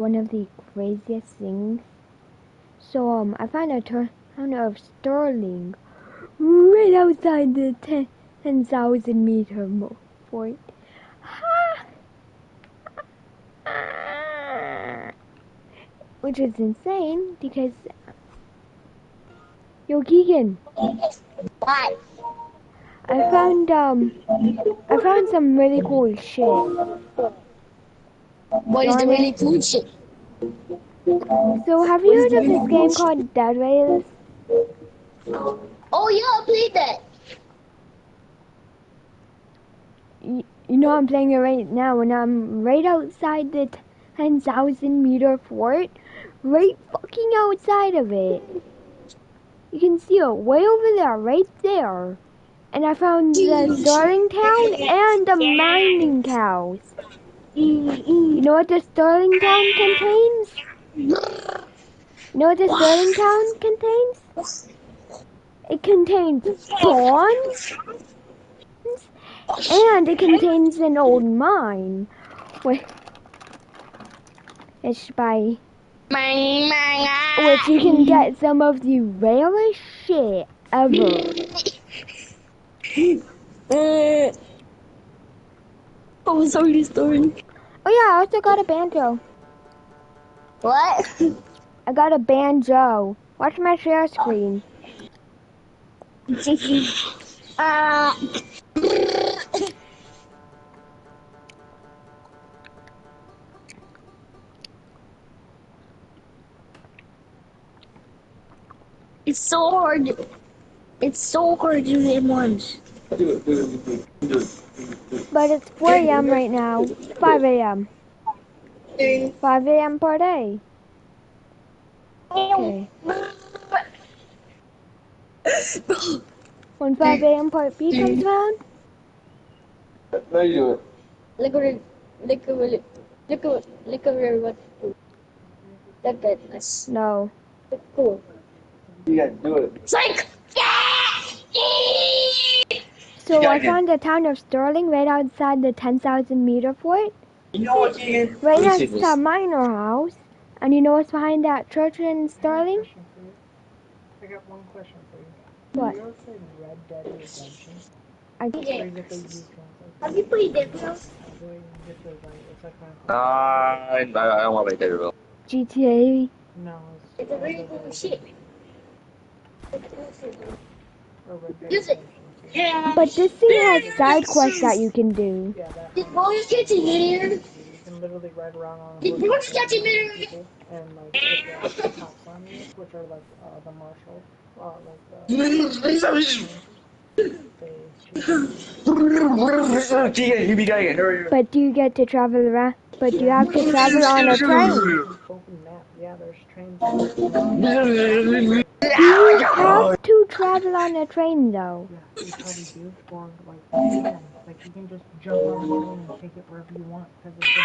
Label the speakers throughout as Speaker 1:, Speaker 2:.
Speaker 1: one of the craziest things. So I found a town of Sterling right outside the 10,000 meter point. Which is insane because yo Keegan,
Speaker 2: What?
Speaker 1: I found some really cool shit.
Speaker 2: What is the really cool shit?
Speaker 1: So have you heard of this game called Dead Rails?
Speaker 2: Oh yeah, I played that.
Speaker 1: You know I'm playing it right now, and I'm right outside the 10,000 meter fort, right fucking outside of it. You can see it way over there, right there. And I found the Sterling Town and the mining cows. You know what the Sterling Town contains? You know what the Sterling Town contains? It contains spawns, and it contains an old mine. Wait, it's by which you can get some of the rarest shit ever.
Speaker 2: Oh, sorry, Sterling.
Speaker 1: Oh yeah, I also got a banjo.
Speaker 2: What?
Speaker 1: I got a banjo. Watch my share screen.
Speaker 2: It's so hard. It's so hard to hit once.
Speaker 1: But it's 4 a.m. right now. 5 a.m. 5 a.m. per day. Okay. When 5 a.m. part B comes around,
Speaker 3: No, you do it.
Speaker 2: Look at it. Look at it. Look at it. Look at it. What? Look at this.
Speaker 1: no.
Speaker 2: It's cool.
Speaker 3: You gotta do it.
Speaker 2: It's like.
Speaker 1: So I
Speaker 3: Keegan.
Speaker 1: found the town of Sterling right outside the 10,000 meter fort,
Speaker 3: You know what, Keegan?
Speaker 1: right
Speaker 3: Let me see
Speaker 1: next to
Speaker 3: this.
Speaker 1: a miner house. And you know what's behind that church in Sterling?
Speaker 4: I got one question for you.
Speaker 1: What?
Speaker 4: Have you ever played Red Dead Redemption?
Speaker 1: I
Speaker 4: Or is it the U translate?
Speaker 2: Have you played that, bro?
Speaker 4: This is like, it's like my
Speaker 3: I don't want to make that real.
Speaker 1: GTA.
Speaker 4: No,
Speaker 2: It's a really cool shit.
Speaker 4: Or Red Dead
Speaker 2: Use it.
Speaker 4: Redemption.
Speaker 2: Yeah.
Speaker 1: But this thing has side quests that you can do.
Speaker 4: Yeah, that
Speaker 2: Did boys get in here?
Speaker 4: you can literally ride around on a
Speaker 2: Did
Speaker 4: horse
Speaker 2: boys get in here?
Speaker 4: people, and like if the cops on you, which are like the marshal,
Speaker 3: Keegan, you be getting it. Hurry.
Speaker 1: But do you get to travel around? But you have to travel on a train.
Speaker 4: open map. Yeah, there's trains.
Speaker 1: Do you have to travel on a train though?
Speaker 4: Yeah, you probably do for like you can just jump on the train and take it wherever you want because it's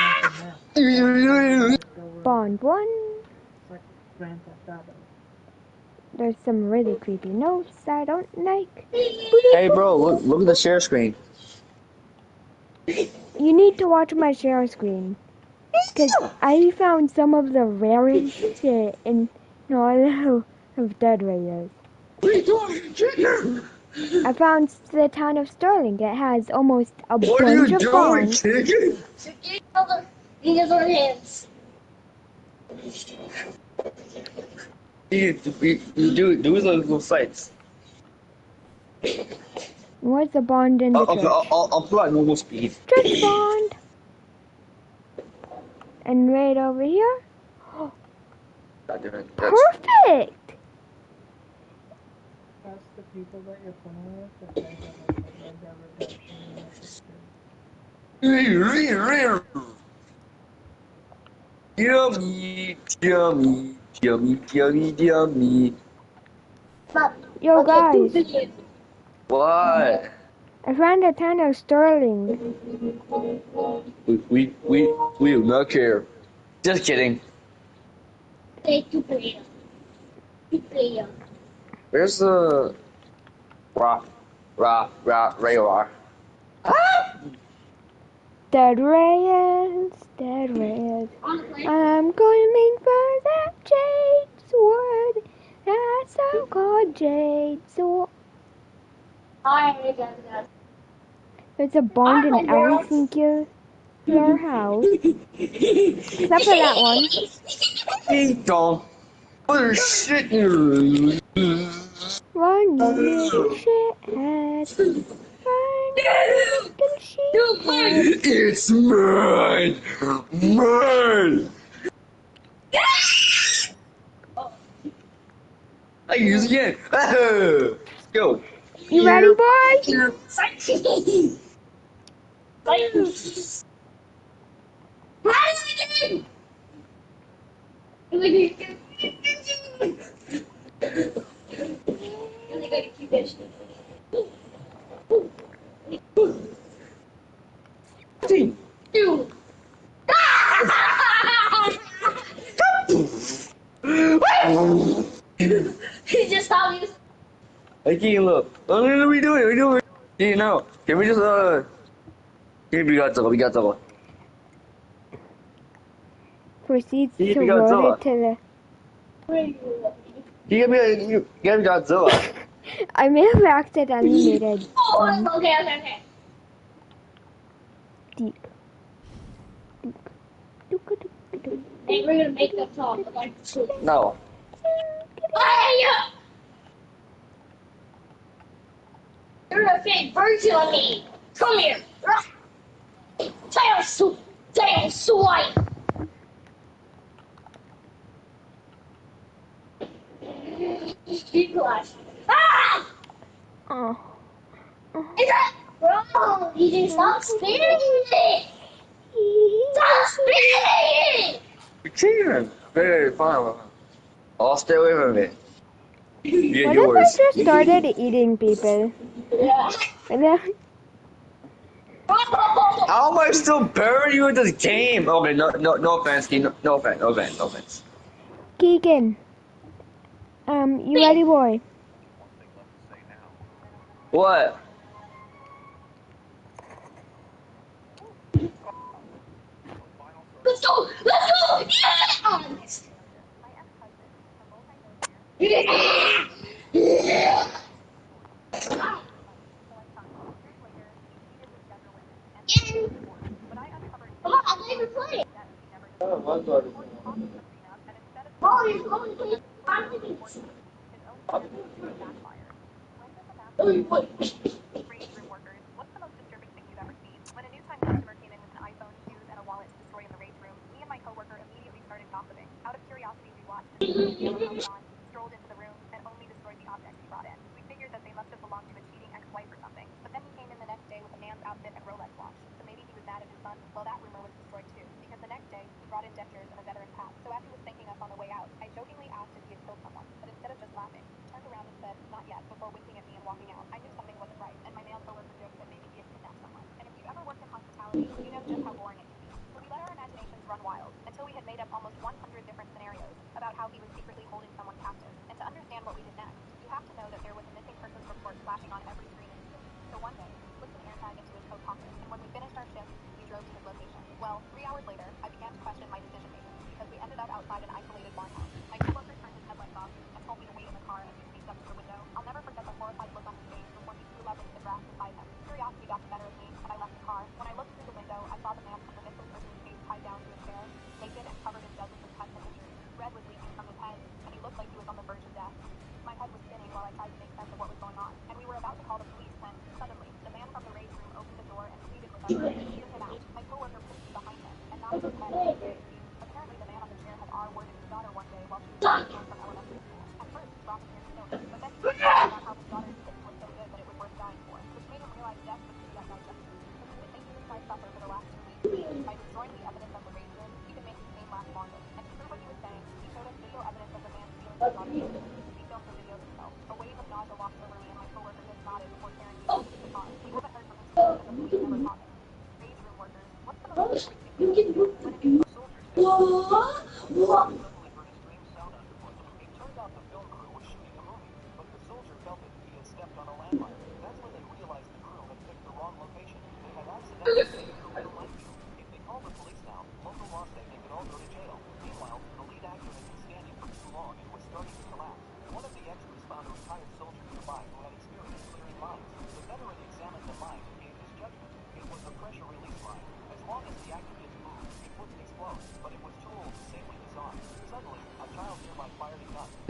Speaker 4: an open map.
Speaker 1: Bond 1.
Speaker 4: It's like Grand Theft Auto.
Speaker 1: There's some really creepy notes I don't like.
Speaker 3: Hey, bro, look at the share screen.
Speaker 1: You need to watch my share screen. Because I found some of the rarest shit in all of Dead Rails. I found the town of Sterling. It has almost a bunch of bonds.
Speaker 3: Keegan?
Speaker 2: Use your hands.
Speaker 3: You do those little sites.
Speaker 1: What's the bond in the
Speaker 3: Okay,
Speaker 1: church?
Speaker 3: I'll put at normal speed.
Speaker 1: Church bond. And right over here.
Speaker 3: That's
Speaker 1: Perfect!
Speaker 4: That's the people that you're playing with. If they have like Red Dead Redemption and that's
Speaker 3: Yummy, yummy, yummy, yummy, yummy.
Speaker 1: Yo guys,
Speaker 3: What?
Speaker 1: I found a town of Sterling.
Speaker 3: We do not care. Just kidding.
Speaker 2: Take two player. Two player.
Speaker 3: Where's the radar?
Speaker 1: Dead Reyes, Dead Reyes. I'm going to make for that jade sword. That so-called jade sword. There's a bond in every single your house. Except for that one.
Speaker 3: Hey, Tom. What shit you?
Speaker 1: Run, you little shithead. Run, you little shithead.
Speaker 3: It's mine! Mine! I use it again! Let's go!
Speaker 1: You ready, boy?
Speaker 2: He just saw me.
Speaker 3: Hey, Keegan, look. What are we doing? We doing? Keegan, no. Can we just, Keegan, 不要走，不要走。
Speaker 1: Proceeds
Speaker 3: You
Speaker 1: to
Speaker 3: gotta
Speaker 1: roll
Speaker 3: tell
Speaker 1: it to the...
Speaker 3: You got Zilla.
Speaker 1: I may have accidentally made a
Speaker 2: Okay.
Speaker 1: deep.
Speaker 2: Hey, we're gonna make them talk like two.
Speaker 3: No.
Speaker 2: Hey! You're a fake virgin on me. Come here. Damn swipe. Glass. Ah!
Speaker 1: Oh.
Speaker 2: Is that? Bro, you just stop spinning it. Stop spinning it.
Speaker 3: Keegan. Very fine. I'll stay away from it. You get
Speaker 1: What
Speaker 3: yours.
Speaker 1: if I just started eating people?
Speaker 2: Yeah.
Speaker 1: And then...
Speaker 3: How am I still burying you in this game? Okay, no offense, Keegan. No offense.
Speaker 1: Keegan. You ready, boy?
Speaker 3: What?
Speaker 2: Let's go. Yeah. Yeah. Come on, I'm never playing. Oh, he's going to 5 minutes. Oh, you put.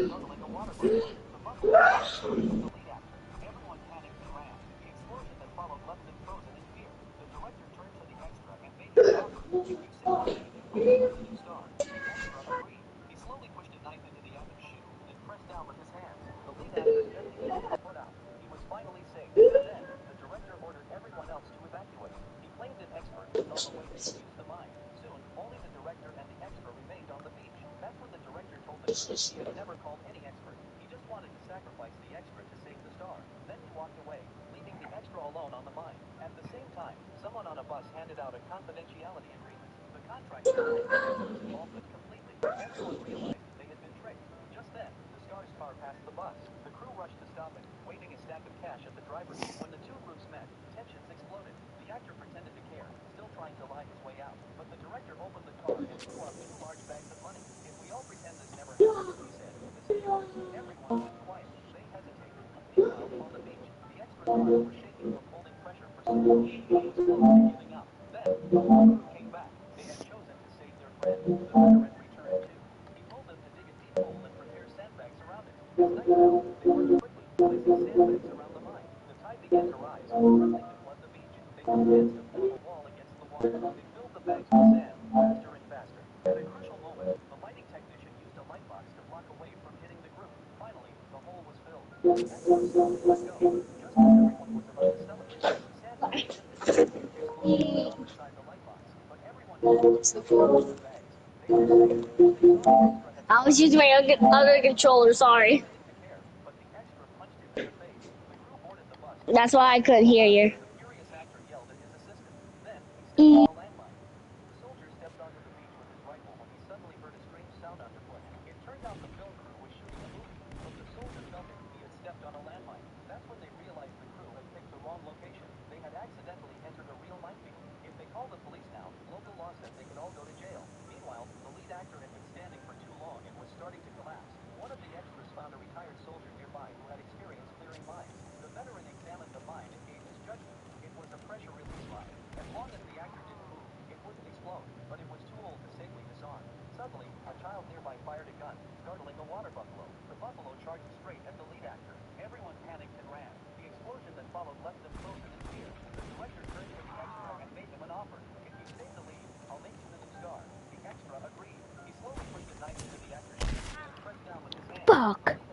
Speaker 5: gargling a water buffalo. The buffalo charged straight at the lead actor. Everyone panicked and ran. The explosion that followed left them frozen in fear. The director turned to the extra and made him an offer. If you save the lead, we give you the new star. The extra agreed. He slowly pushed a knife into the actor's shoe, then pressed down with his hands. The lead actor gently pulled his foot out. He was finally saved. Then, the director ordered everyone else to evacuate. He claimed an expert would know the way to defuse the mine. Soon, only the director and the extra remained on the beach. That's when the director told the crew he had never called any expert. He just wanted to sacrifice the extra to save the star. Then he walked away, leaving the extra alone on the mine. At the same time, someone on a bus handed out a confidentiality agreement. The contract told the extra's involvement completely. Everyone realized they had been tricked. Just then, the star's car passed the bus. The crew rushed to stop it, waving a stack of cash at the driver. When the two groups met, tensions exploded. The actor pretended to care, still trying to lie his way out. But the director opened the car and threw out 2 large bags of money. If we all pretend this never happened, he said, this is yours. Everyone went quiet. They hesitated. Meanwhile, on the beach, the extra's arms were shaking from holding pressure for so long. He was close to giving up. Then, the whole crew came back. They had chosen to save their friend. The veteran returned too. He told them to dig a deep hole and prepare sandbags around it. As night fell, they worked quickly, placing sandbags around the mine. The tide began to rise, threatening to flood the beach. They built tents to form a wall against the water. They filled the bags with sand, faster and faster. At a crucial moment, the lighting technician used a light box to block a wave from hitting the group. Finally, the hole was filled. The extra slowly let go. Just as everyone was about to celebrate, the sandbag shifted. The explosion went off inside the light box, but everyone was too busy celebrating the bags. They were safe. They saw the extra had
Speaker 2: I was
Speaker 5: survived.
Speaker 2: using my other controller, sorry.
Speaker 5: Pretending to care, but the extra punched him in the face. The crew boarded the bus,
Speaker 2: That's
Speaker 5: leaving
Speaker 2: why I
Speaker 5: the
Speaker 2: couldn't hear you.
Speaker 5: the furious actor yelled at his assistant. Then he stepped on a landmine. The soldier stepped onto the beach with his rifle when he suddenly heard a strange sound underfoot. It turned out the film crew was shooting a movie, but the soldier felt it. He had stepped on a landmine. That's when they realized the crew had picked the wrong location. They had accidentally entered a real minefield. If they called the police now, local law said they could all go to jail. Meanwhile, the lead actor had been standing for too long and was starting to collapse. One of the extras found a retired soldier nearby who had experience clearing mines. The veteran examined the mine and gave his judgment. It was a pressure release mine. As long as the actor didn't move, it wouldn't explode, but it was too old to safely disarm. Suddenly, a child nearby fired a gun, startling a water buffalo. The buffalo charged straight at the lead actor. Everyone panicked and ran. The explosion that followed left them frozen in fear. The director turned to the extra and made him an offer. If you save the lead, I'll make you the new star. The extra agreed. He slowly pushed a knife into the actor's shoe, then pressed down with his hands.
Speaker 1: Fuck.
Speaker 5: The